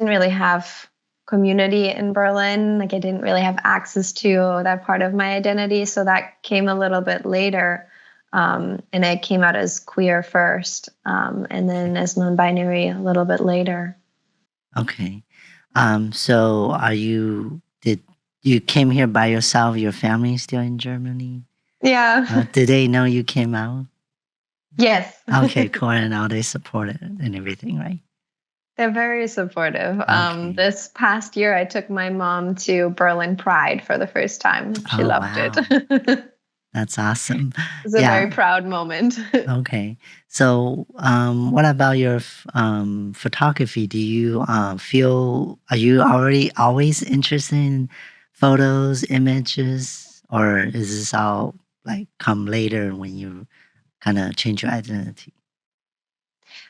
really have community in Berlin. Like I didn't really have access to that part of my identity. So that came a little bit later. And I came out as queer first, and then as non-binary a little bit later. Okay. So did you came here by yourself? Your family is still in Germany? Yeah. Did they know you came out? Yes. Okay, cool. And now they support it and everything, right? They're very supportive. Okay. This past year, I took my mom to Berlin Pride for the first time. She Oh, loved it. wow. That's awesome. It was a very Yeah. proud moment. Okay. So, what about your photography? Do you are you already always interested in photos, images, or is this all like come later when you kind of change your identity?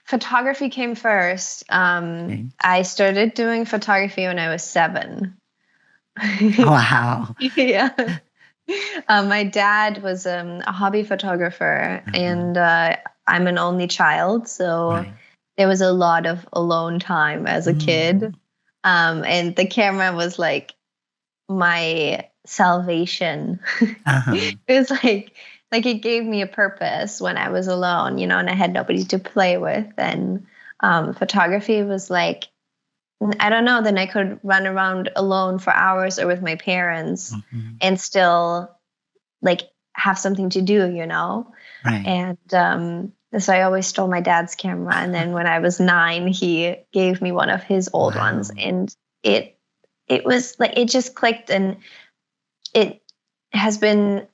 Photography came first. Okay. I started doing photography when I was 7. Wow. Yeah. My dad was a hobby photographer, Uh-huh. and I'm an only child, so Right. there was a lot of alone time as a kid. Mm. And the camera was like my salvation. Uh-huh. It was like it gave me a purpose when I was alone, and I had nobody to play with. And photography was like, I don't know, then I could run around alone for hours or with my parents Hmm. and still like have something to do. Right. And so I always stole my dad's camera. And then when I was 9, he gave me one of his old ones, Wow. and it was like it just clicked, and it has been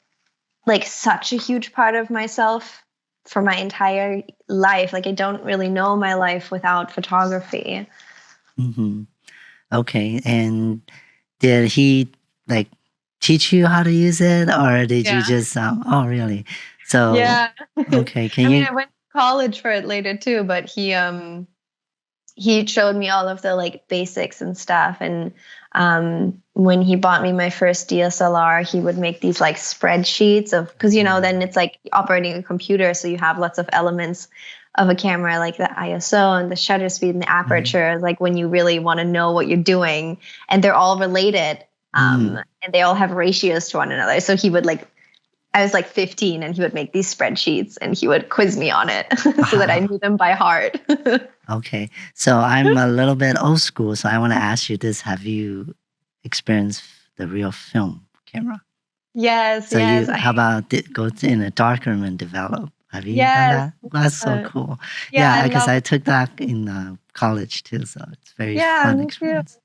like such a huge part of myself for my entire life. Like I don't really know my life without photography. Hmm. Okay. And did he like teach you how to use it, or did you Yeah. just oh, really? So, Yeah. okay, can I mean, you I went to college for it later too, but he showed me all of the like basics and stuff. And when he bought me my first DSLR, he would make these like spreadsheets of, because then it's like operating a computer, so you have lots of elements of a camera, like the ISO and the shutter speed and the Mhm. aperture, like when you really want to know what you're doing, and they're all related. Mm. And they all have ratios to one another. So he would like, I was like 15, and he would make these spreadsheets and he would quiz me on it so that I Wow. knew them by heart. Okay. So I'm a little bit old school, so I want to ask you this. Have you experienced the real film camera? Yes, So yes. how about go in a dark room and develop? Have you done Yes. that? That's so Uh, cool. yeah, Yeah, I because love I it. took that in college too, so it's very Yeah, fun me too. experience.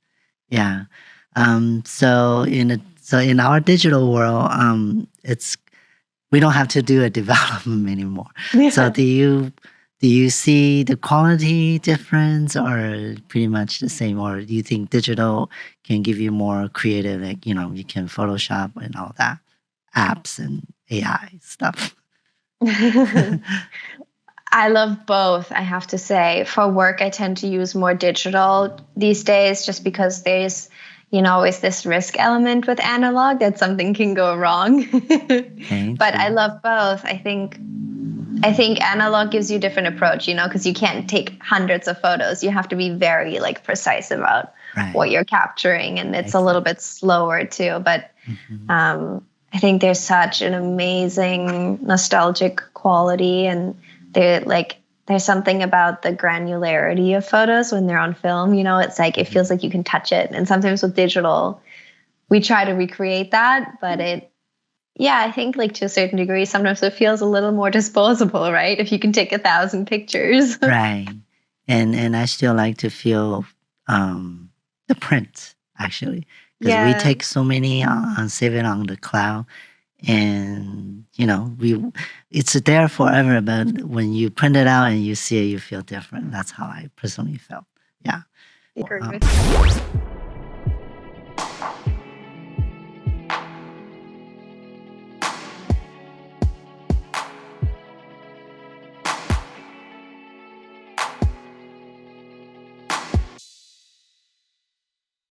Yeah. So in our digital world, it's we don't have to do a development anymore. So Yeah. do you see the quality difference, or pretty much the same, or do you think digital can give you more creative, like you can Photoshop and all that apps and AI stuff? I love both, I have to say. For work, I tend to use more digital these days just because there's, always this risk element with analog that something can go wrong. Okay, But I true. love both. I think analog gives you a different approach, because you can't take hundreds of photos. You have to be very like precise about what Right. you're capturing, and it's a little Exactly. bit slower too. But Hmm. I think there's such an amazing nostalgic quality, and there's something about the granularity of photos when they're on film. It's like it feels like you can touch it. And sometimes with digital, we try to recreate that, but yeah, I think like to a certain degree, sometimes it feels a little more disposable, right? If you can take 1,000 pictures. Right. And I still like to feel the print actually, because we Yeah. take so many and save it on the cloud, and we it's there forever. But when you print it out and you see it, you feel different. That's how I personally felt. Yeah. I agree Um, with you.